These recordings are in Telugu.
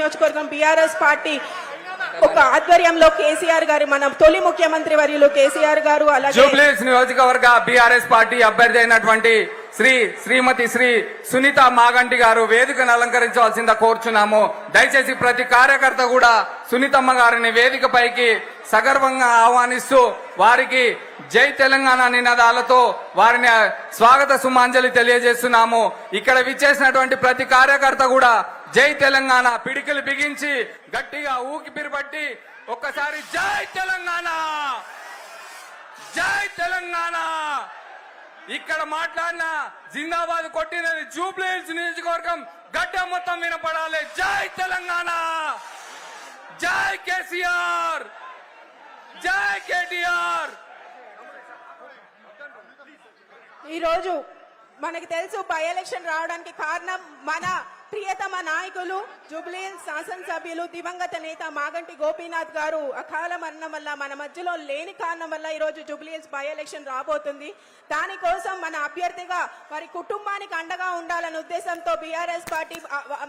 నియోజకవర్గం బీఆర్ఎస్ పార్టీ ఒక ఆధ్వర్యంలో కేసీఆర్ గారు మన తొలి ముఖ్యమంత్రి వర్యులు కేసీఆర్ గారు అలాగే జూబ్లీహిల్స్ నియోజకవర్గ బీఆర్ఎస్ పార్టీ అభ్యర్థి అయినటువంటి శ్రీమతి సునీత మాగంటి గారు వేదికను అలంకరించవలసిందిగా కోరుచున్నాము. దయచేసి ప్రతి కార్యకర్త కూడా సునీతమ్మ గారిని వేదికపైకి సగర్వంగా ఆహ్వానిస్తూ వారికి జై తెలంగాణ నినాదాలతో వారిని స్వాగత సుమాంజలి తెలియజేస్తున్నాము. ఇక్కడ విచ్చేసినటువంటి ప్రతి కార్యకర్త కూడా జై తెలంగాణ పిడికిలు బిగించి గట్టిగా ఊపిరి పట్టి ఒక్కసారి జై తెలంగాణ జై తెలంగాణ ఇక్కడ మాట్లాడిన జిందాబాద్ కొట్టినది జూబ్లీహిల్స్ నియోజకవర్గం గడ్డ మొత్తం వినపడాలి. జై తెలంగాణ జై కేసీఆర్ జై కేటీఆర్. ఈరోజు మనకి తెలుసు బై ఎలక్షన్ రావడానికి కారణం మన ప్రియతమ నాయకులు జూబ్లీహిల్స్ శాసనసభ్యులు దివంగత నేత మాగంటి గోపీనాథ్ గారు అకాల మరణం వల్ల మన మధ్యలో లేని కారణం వల్ల ఈరోజు జూబ్లీహిల్స్ బై ఎలక్షన్ రాబోతుంది. దానికోసం మన అభ్యర్థిగా వారి కుటుంబానికి అండగా ఉండాలనే ఉద్దేశంతో బీఆర్ఎస్ పార్టీ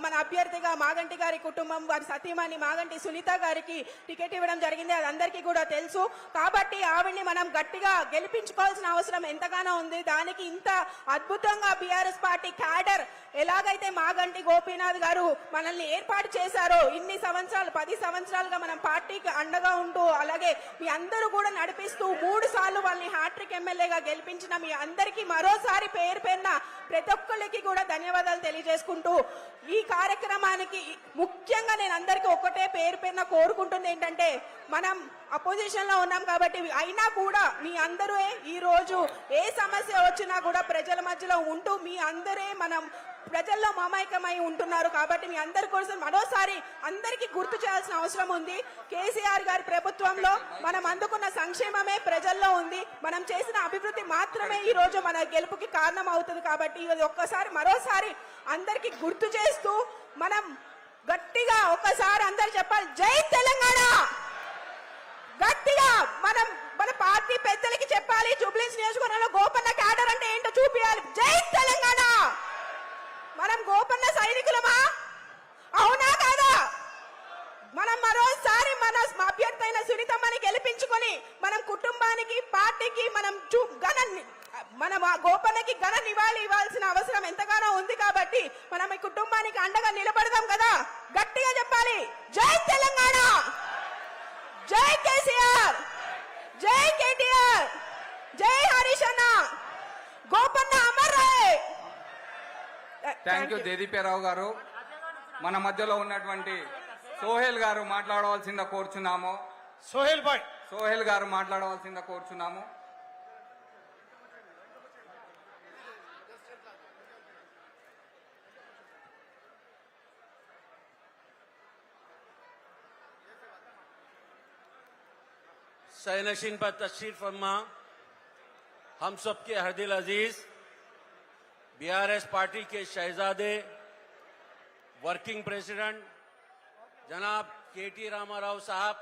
మన అభ్యర్థిగా మాగంటి గారి కుటుంబం వారి సతీమణి మాగంటి సునీత గారికి టికెట్ ఇవ్వడం జరిగింది. అది అందరికీ కూడా తెలుసు. కాబట్టి ఆవిడ్ని మనం గట్టిగా గెలిపించుకోవాల్సిన అవసరం ఎంతగానో ఉంది. దానికి ఇంత అద్భుతంగా బీఆర్ఎస్ పార్టీ క్యాడర్ ఎలాగైతే మాగంటి గోపీనాథ్ గారు మనల్ని ఏర్పాటు చేశారో ఇన్ని సంవత్సరాలు 10 సంవత్సరాలుగా మనం పార్టీకి అండగా ఉంటూ అలాగే మీ అందరూ కూడా నడిపిస్తూ 3 సార్లు వాళ్ళని హ్యాట్రిక్ ఎమ్మెల్యేగా గెలిపించిన మీ అందరికీ మరోసారి పేరు పేరున ప్రతి ఒక్కరికి కూడా ధన్యవాదాలు తెలియజేసుకుంటూ ఈ కార్యక్రమానికి ముఖ్యంగా నేను అందరికీ ఒక్కటే పేరు పేరున కోరుకుంటుంది ఏంటంటే మనం అపోజిషన్ లో ఉన్నాం కాబట్టి అయినా కూడా మీ అందరూ ఈ రోజు ఏ సమస్య వచ్చినా కూడా ప్రజల మధ్యలో ఉంటూ మీ అందరే మనం ప్రజల్లో మమైకమై ఉంటున్నారు. కాబట్టి మీ అందరి కోసం మరోసారి అందరికీ గుర్తు చేయాల్సిన అవసరం ఉంది. కేసీఆర్ గారి ప్రభుత్వంలో మనం అందుకున్న సంక్షేమమే ప్రజల్లో ఉంది. మనం చేసిన అభివృద్ధి మాత్రమే ఈ రోజు మన గెలుపుకి కారణం అవుతుంది. కాబట్టి ఇది ఒక్కసారి మరోసారి అందరికీ గుర్తు చేస్తూ మనం గట్టిగా ఒక్కసారి అందరు చెప్పాలి జై తెలంగాణ. గట్టిగా మనం మన పార్టీ పెద్దలకి చెప్పాలి. జూబ్లీహిల్స్ నియోజకవర్గంలో గోపన్న క్యాడర్ అంటే ఏంటో చూపించాలి. జై తెలంగాణ. మనం గోపన్న సైనికులమా? అవునా కాదా? మనం మరోసారి మన అభ్యర్థి అయిన సునీతమ్మని గెలిపించుకొని మనం కుటుంబానికి పార్టీకి మనం గోపన్నకి ఘన నివాళి ఇవ్వాల్సిన అవసరం ఎంతగానో ఉంది. కాబట్టి మనం ఈ కుటుంబానికి అండగా నిలబడదాం కదా. గట్టిగా చెప్పాలి జై తెలంగాణ జై కేసీఆర్ జై కేటీఆర్ జై హరీష్ అన్న గోపన్న అమర్ రాయ్. థ్యాంక్ యూ దేదీప్యారావు గారు. మన మధ్యలో ఉన్నటువంటి సోహెల్ గారు మాట్లాడవలసిందా కోరుచున్నాము. సోహెల్ గారు మాట్లాడవలసిందా కోరుచున్నాము. सैनशीन पर तशरीफ फरमा हम सबके हरदिल अजीज बीआरएस पार्टी के शहजादे वर्किंग प्रेसिडेंट जनाब केटी रामाराव साहब